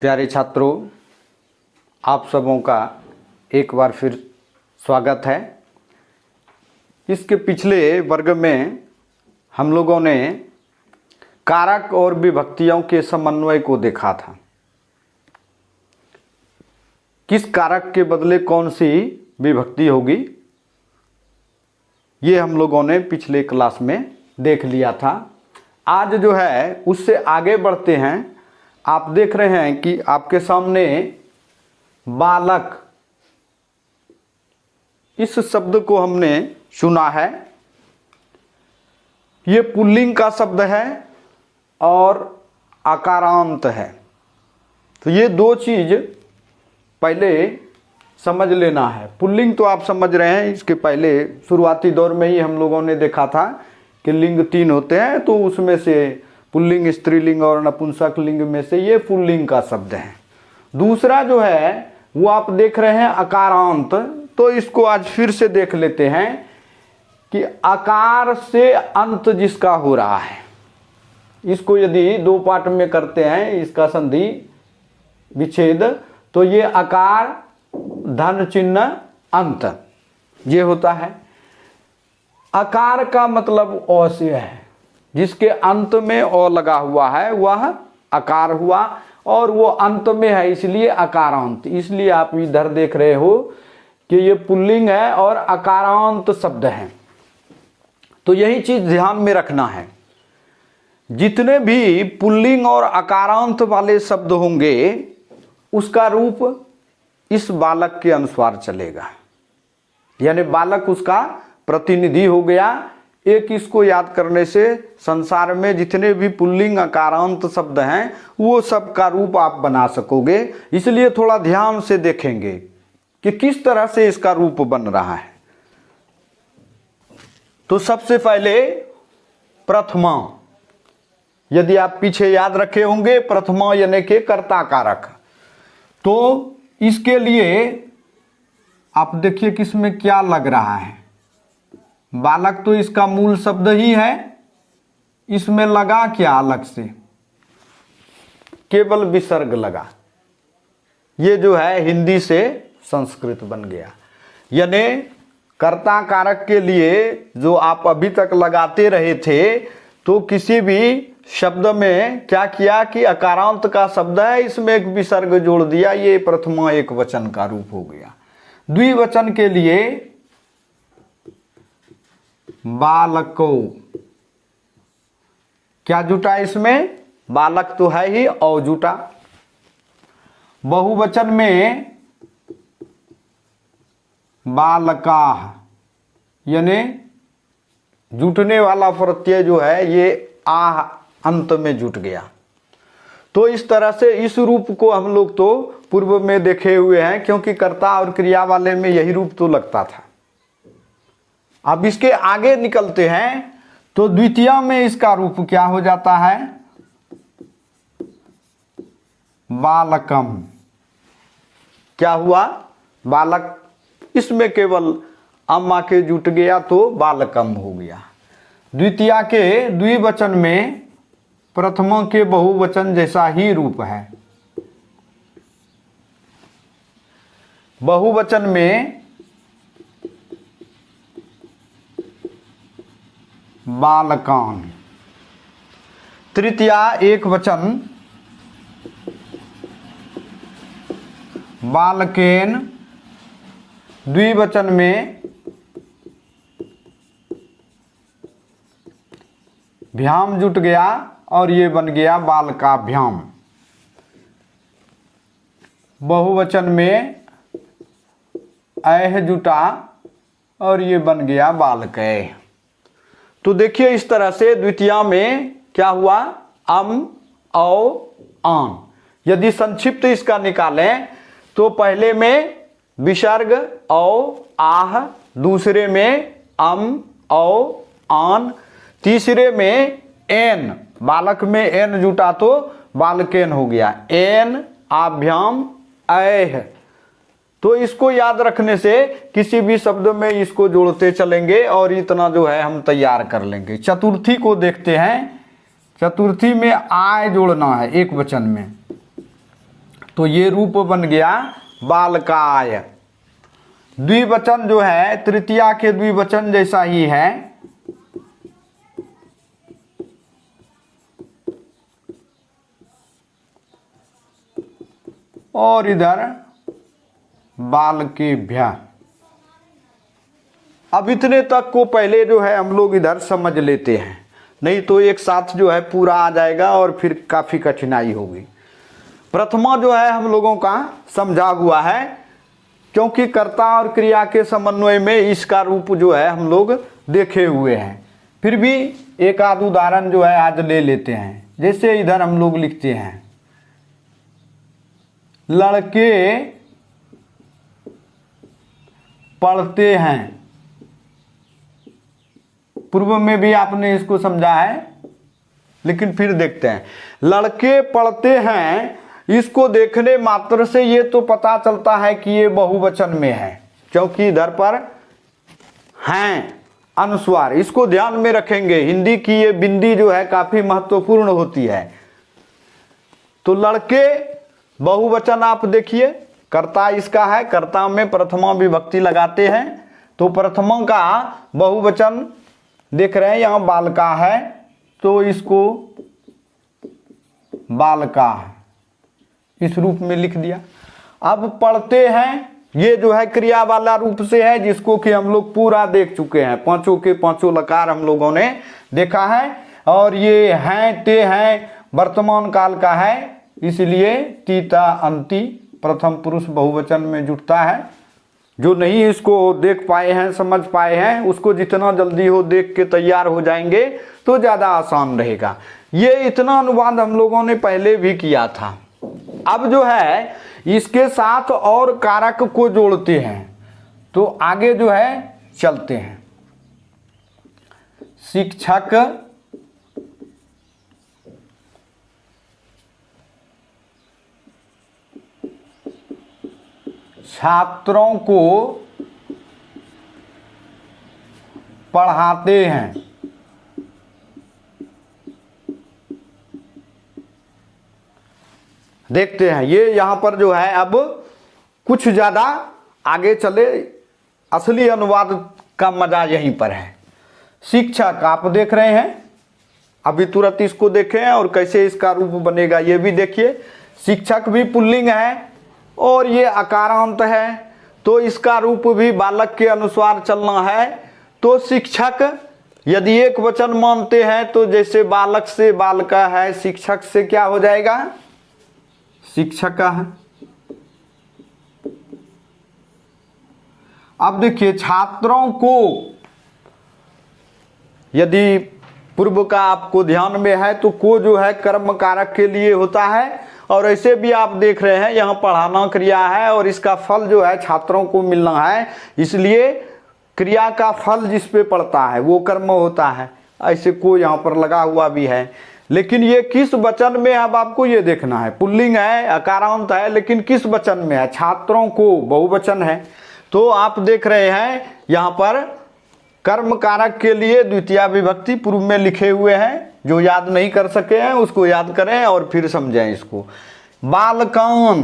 प्यारे छात्रों, आप सबों का एक बार फिर स्वागत है। इसके पिछले वर्ग में हम लोगों ने कारक और विभक्तियों के समन्वय को देखा था। किस कारक के बदले कौन सी विभक्ति होगी, ये हम लोगों ने पिछले क्लास में देख लिया था। आज जो है उससे आगे बढ़ते हैं। आप देख रहे हैं कि आपके सामने बालक, इस शब्द को हमने सुना है। ये पुल्लिंग का शब्द है और आकारांत है। तो ये दो चीज पहले समझ लेना है। पुल्लिंग तो आप समझ रहे हैं, इसके पहले शुरुआती दौर में ही हम लोगों ने देखा था कि लिंग 3 होते हैं, तो उसमें से पुल्लिंग, स्त्रीलिंग और नपुंसक लिंग में से ये पुल्लिंग का शब्द है। दूसरा जो है वो आप देख रहे हैं आकारांत। तो इसको आज फिर से देख लेते हैं कि आकार से अंत जिसका हो रहा है, इसको यदि दो पार्ट में करते हैं, इसका संधि विच्छेद, तो ये आकार धन चिन्ह अंत ये होता है। आकार का मतलब अ से है, जिसके अंत में अ लगा हुआ है वह आकार हुआ, और वो अंत में है इसलिए आकारांत। इसलिए आप इधर देख रहे हो कि ये पुल्लिंग है और आकारांत शब्द है। तो यही चीज ध्यान में रखना है। जितने भी पुल्लिंग और आकारांत वाले शब्द होंगे उसका रूप इस बालक के अनुसार चलेगा, यानी बालक उसका प्रतिनिधि हो गया। एक इसको याद करने से संसार में जितने भी पुल्लिंग आकारांत शब्द हैं वो सब का रूप आप बना सकोगे। इसलिए थोड़ा ध्यान से देखेंगे कि किस तरह से इसका रूप बन रहा है। तो सबसे पहले प्रथमा, यदि आप पीछे याद रखे होंगे, प्रथमा यानी के कर्ता कारक। तो इसके लिए आप देखिए कि इसमें क्या लग रहा है। बालक तो इसका मूल शब्द ही है, इसमें लगा क्या अलग से, केवल विसर्ग लगा। ये जो है हिंदी से संस्कृत बन गया। यानी कर्ता कारक के लिए जो आप अभी तक लगाते रहे थे, तो किसी भी शब्द में क्या किया कि अकारांत का शब्द है, इसमें एक विसर्ग जोड़ दिया, ये प्रथमा एक वचन का रूप हो गया। द्विवचन के लिए बालको, क्या जुटा इसमें, बालक तो है ही और जुटा। बहुवचन में बालका, यानी जुटने वाला प्रत्यय जो है ये आह अंत में जुट गया। तो इस तरह से इस रूप को हम लोग तो पूर्व में देखे हुए हैं, क्योंकि कर्ता और क्रिया वाले में यही रूप तो लगता था। अब इसके आगे निकलते हैं तो द्वितीय में इसका रूप क्या हो जाता है, बालकम। क्या हुआ, बालक, इसमें केवल अम्मा के जुट गया तो बालकम हो गया। द्वितीय के द्विवचन में प्रथमा के बहुवचन जैसा ही रूप है। बहुवचन में बालकान। तृतीया एक वचन बालकेन। द्विवचन में भ्याम जुट गया और ये बन गया बालकाभ्याम। बहुवचन में ऐह जुटा और ये बन गया बालकैः। तो देखिए इस तरह से द्वितीय में क्या हुआ, अम औ आन। यदि संक्षिप्त इसका निकालें तो पहले में विसर्ग औ आह, दूसरे में अम औ आन, तीसरे में एन, बालक में एन जुटा तो बालकेन हो गया, एन आभ्याम ऐह। तो इसको याद रखने से किसी भी शब्द में इसको जोड़ते चलेंगे और इतना जो है हम तैयार कर लेंगे। चतुर्थी को देखते हैं। चतुर्थी में आय जोड़ना है एक वचन में। तो ये रूप बन गया बालकाय। द्विवचन जो है तृतीया के द्विवचन जैसा ही है, और इधर बालकेभ्यः। अब इतने तक को पहले जो है हम लोग इधर समझ लेते हैं, नहीं तो एक साथ जो है पूरा आ जाएगा और फिर काफी कठिनाई होगी। प्रथमा जो है हम लोगों का समझा हुआ है, क्योंकि कर्ता और क्रिया के समन्वय में इसका रूप जो है हम लोग देखे हुए हैं। फिर भी एक आध उदाहरण जो है आज ले लेते हैं। जैसे इधर हम लोग लिखते हैं लड़के पढ़ते हैं। पूर्व में भी आपने इसको समझा है, लेकिन फिर देखते हैं। लड़के पढ़ते हैं, इसको देखने मात्र से ये तो पता चलता है कि ये बहुवचन में है, क्योंकि इधर पर हैं अनुस्वार। इसको ध्यान में रखेंगे, हिंदी की ये बिंदी जो है काफी महत्वपूर्ण होती है। तो लड़के बहुवचन आप देखिए, कर्ता इसका है, कर्ता में प्रथमा विभक्ति लगाते हैं, तो प्रथमा का बहुवचन देख रहे हैं यहां बालका है, तो इसको बालका इस रूप में लिख दिया। अब पढ़ते हैं, ये जो है क्रिया वाला रूप से है, जिसको कि हम लोग पूरा देख चुके हैं। पांचों के पांचों लकार हम लोगों ने देखा है, और ये हैं ते हैं वर्तमान काल का है, इसलिए तीता अंति प्रथम पुरुष बहुवचन में जुटता है। जो नहीं इसको देख पाए हैं, समझ पाए हैं, उसको जितना जल्दी हो देख के तैयार हो जाएंगे तो ज़्यादा आसान रहेगा। ये इतना अनुवाद हम लोगों ने पहले भी किया था। अब जो है इसके साथ और कारक को जोड़ते हैं, तो आगे जो है चलते हैं। शिक्षक छात्रों को पढ़ाते हैं। देखते हैं ये यहां पर जो है अब कुछ ज्यादा आगे चले, असली अनुवाद का मजा यहीं पर है। शिक्षक आप देख रहे हैं, अभी तुरंत इसको देखें और कैसे इसका रूप बनेगा ये भी देखिए। शिक्षक भी पुल्लिंग है और ये अकारांत है, तो इसका रूप भी बालक के अनुसार चलना है। तो शिक्षक यदि एक वचन मानते हैं तो जैसे बालक से बालका है, शिक्षक से क्या हो जाएगा, शिक्षक है। अब देखिए छात्रों को, यदि पूर्व का आपको ध्यान में है तो को जो है कर्म कारक के लिए होता है, और ऐसे भी आप देख रहे हैं यहाँ पढ़ाना क्रिया है और इसका फल जो है छात्रों को मिलना है, इसलिए क्रिया का फल जिस पे पड़ता है वो कर्म होता है। ऐसे को यहाँ पर लगा हुआ भी है, लेकिन ये किस वचन में अब आपको ये देखना है। पुल्लिंग है, अकारांत है, लेकिन किस वचन में है। छात्रों को बहुवचन है, तो आप देख रहे हैं यहाँ पर कर्म कारक के लिए द्वितीया विभक्ति पूर्व में लिखे हुए हैं। जो याद नहीं कर सके हैं उसको याद करें और फिर समझें इसको। बालकान,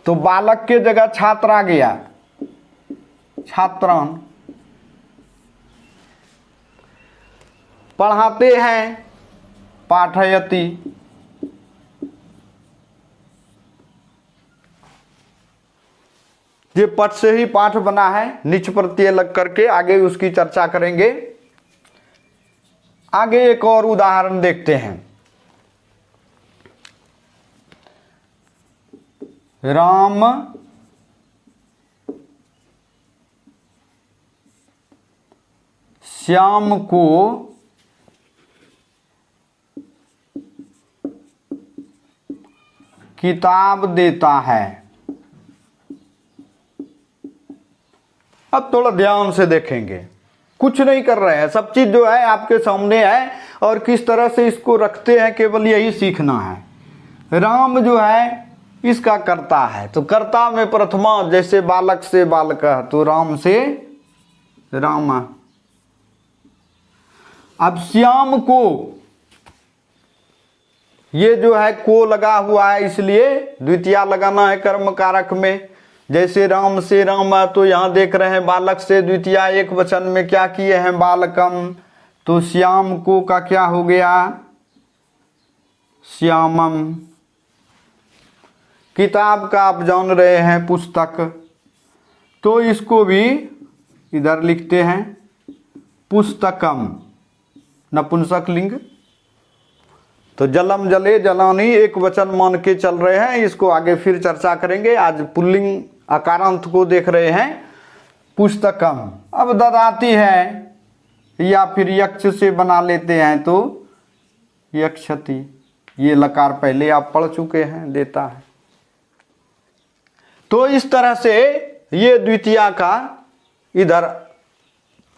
तो बालक के जगह छात्र आ गया, छात्रान। पढ़ाते हैं, पाठयति। ये पठ से ही पाठ बना है, निच प्रत्यय लग करके, आगे उसकी चर्चा करेंगे। आगे एक और उदाहरण देखते हैं। राम श्याम को किताब देता है। अब थोड़ा ध्यान से देखेंगे, कुछ नहीं कर रहे हैं, सब चीज जो है आपके सामने है और किस तरह से इसको रखते हैं केवल यही सीखना है। राम जो है इसका कर्ता है, तो कर्ता में प्रथमा जैसे बालक से बालका, तो राम से राम। अब श्याम को ये जो है को लगा हुआ है, इसलिए द्वितीया लगाना है कर्म कारक में। जैसे राम से राम, तो यहाँ देख रहे हैं बालक से द्वितीया एक वचन में क्या किए हैं, बालकम। तो श्याम को का क्या हो गया, श्यामम। किताब का आप जान रहे हैं पुस्तक, तो इसको भी इधर लिखते हैं पुस्तकम, नपुंसक लिंग। तो जलम जले जलानी एक वचन मान के चल रहे हैं, इसको आगे फिर चर्चा करेंगे। आज पुल्लिंग अकारांत को देख रहे हैं पुस्तकम। अब ददाती है या फिर यक्ष से बना लेते हैं तो यक्षति, ये लकार पहले आप पढ़ चुके हैं, देता है। तो इस तरह से ये द्वितीया का इधर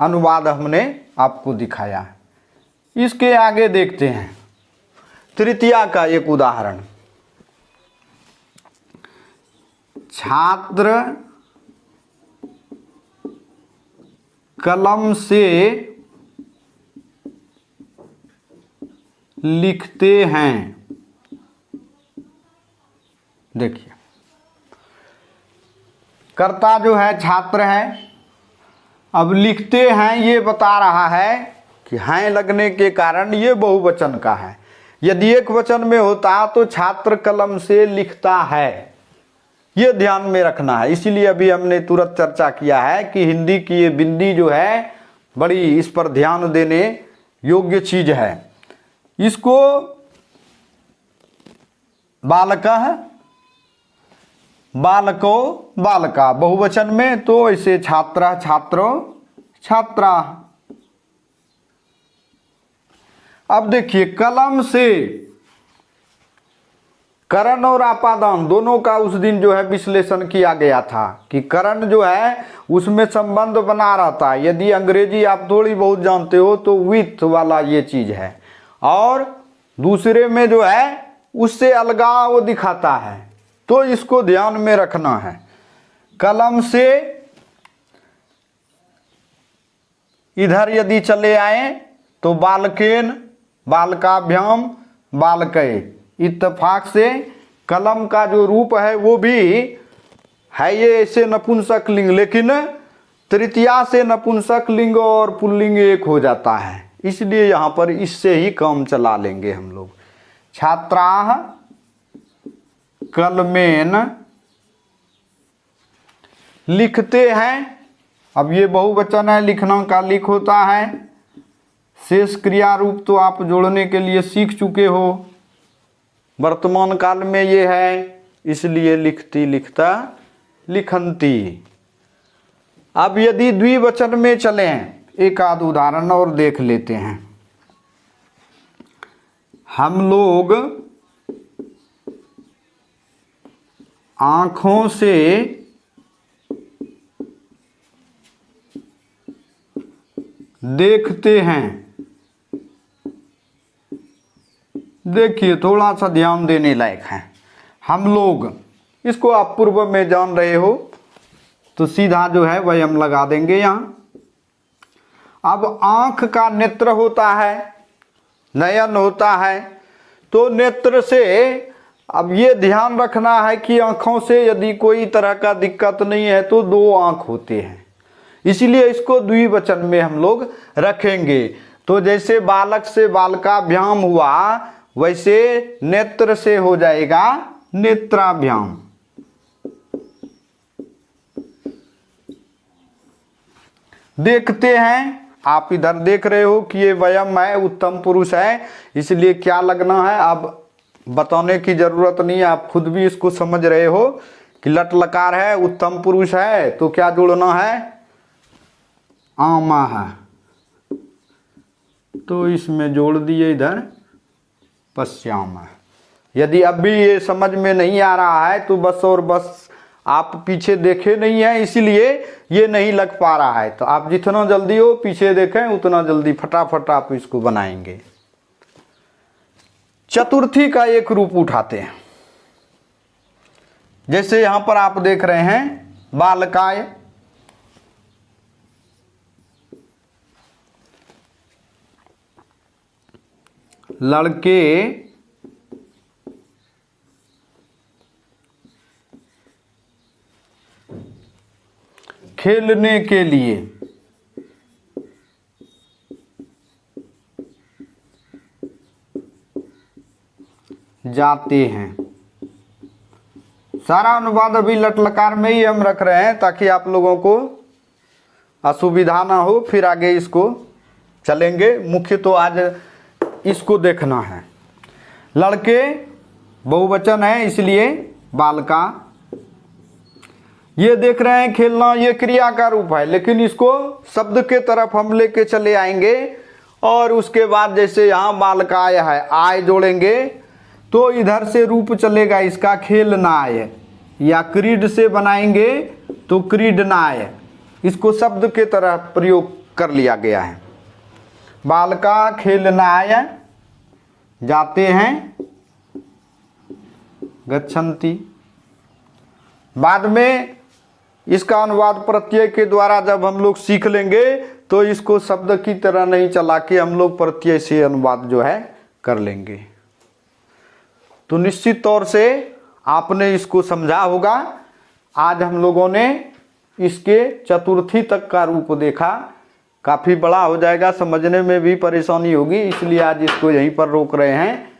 अनुवाद हमने आपको दिखाया है। इसके आगे देखते हैं तृतीया का एक उदाहरण। छात्र कलम से लिखते हैं। देखिए, कर्ता जो है छात्र है, अब लिखते हैं ये बता रहा है कि हैं लगने के कारण ये बहुवचन का है। यदि एक वचन में होता तो छात्र कलम से लिखता है, ये ध्यान में रखना है। इसीलिए अभी हमने तुरंत चर्चा किया है कि हिंदी की ये बिंदी जो है बड़ी, इस पर ध्यान देने योग्य चीज है। इसको बालकः, बालको, बालका बहुवचन में, तो ऐसे छात्र छात्रो छात्रा। अब देखिए, कलम से करण और आपादान दोनों का उस दिन जो है विश्लेषण किया गया था कि करण जो है उसमें संबंध बना रहता है। यदि अंग्रेजी आप थोड़ी बहुत जानते हो तो विथ वाला ये चीज है, और दूसरे में जो है उससे अलगाव दिखाता है, तो इसको ध्यान में रखना है। कलम से इधर यदि चले आए तो बालकेन, बालकाभ्याम, बालकय। इत्तेफाक से कलम का जो रूप है वो भी है ये ऐसे नपुंसक लिंग, लेकिन तृतीया से नपुंसक लिंग और पुल्लिंग एक हो जाता है, इसलिए यहां पर इससे ही काम चला लेंगे हम लोग। छात्राः कलमेन लिखते हैं। अब ये बहुवचन है, लिखना का लिख होता है। शेष क्रिया रूप तो आप जोड़ने के लिए सीख चुके हो। वर्तमान काल में ये है, इसलिए लिखती लिखता लिखंती। अब यदि द्विवचन में चलें, एक आध उदाहरण और देख लेते हैं। हम लोग आंखों से देखते हैं। देखिए, थोड़ा सा ध्यान देने लायक है। हम लोग, इसको आप पूर्व में जान रहे हो तो सीधा जो है वह हम लगा देंगे यहां। अब आंख का नेत्र होता है, नयन होता है, तो नेत्र से अब ये ध्यान रखना है कि आंखों से यदि कोई तरह का दिक्कत नहीं है तो दो आंख होते हैं, इसीलिए इसको द्विवचन में हम लोग रखेंगे। तो जैसे बालक से बालकाभ्याम हुआ, वैसे नेत्र से हो जाएगा नेत्राभ्याम। देखते हैं, आप इधर देख रहे हो कि ये वयम है, उत्तम पुरुष है, इसलिए क्या लगना है अब बताने की जरूरत नहीं है, आप खुद भी इसको समझ रहे हो कि लट लकार है, उत्तम पुरुष है, तो क्या जोड़ना है, आमा है, तो इसमें जोड़ दिए इधर पश्यामा। यदि अब भी ये समझ में नहीं आ रहा है तो बस और बस आप पीछे देखे नहीं है, इसीलिए ये नहीं लग पा रहा है। तो आप जितना जल्दी हो पीछे देखें उतना जल्दी फटाफट आप इसको बनाएंगे। चतुर्थी का एक रूप उठाते हैं, जैसे यहां पर आप देख रहे हैं बालकाय, लड़के खेलने के लिए जाते हैं। सारा अनुवाद अभी लट लकार में ही हम रख रहे हैं ताकि आप लोगों को असुविधा ना हो, फिर आगे इसको चलेंगे। मुख्य तो आज इसको देखना है। लड़के बहुवचन है इसलिए बालका। ये देख रहे हैं खेलना, ये क्रिया का रूप है, लेकिन इसको शब्द के तरफ हम लेके चले आएंगे और उसके बाद जैसे यहाँ बालकाय है, आय जोड़ेंगे तो इधर से रूप चलेगा इसका खेलनाय, या क्रीड से बनाएंगे तो क्रीडनाय। इसको शब्द के तरह प्रयोग कर लिया गया है। बालका खेलनाय जाते हैं, गच्छन्ति। बाद में इसका अनुवाद प्रत्यय के द्वारा जब हम लोग सीख लेंगे तो इसको शब्द की तरह नहीं चला के हम लोग प्रत्यय से अनुवाद जो है कर लेंगे। तो निश्चित तौर से आपने इसको समझा होगा। आज हम लोगों ने इसके चतुर्थी तक का रूप देखा। काफ़ी बड़ा हो जाएगा, समझने में भी परेशानी होगी, इसलिए आज इसको यहीं पर रोक रहे हैं।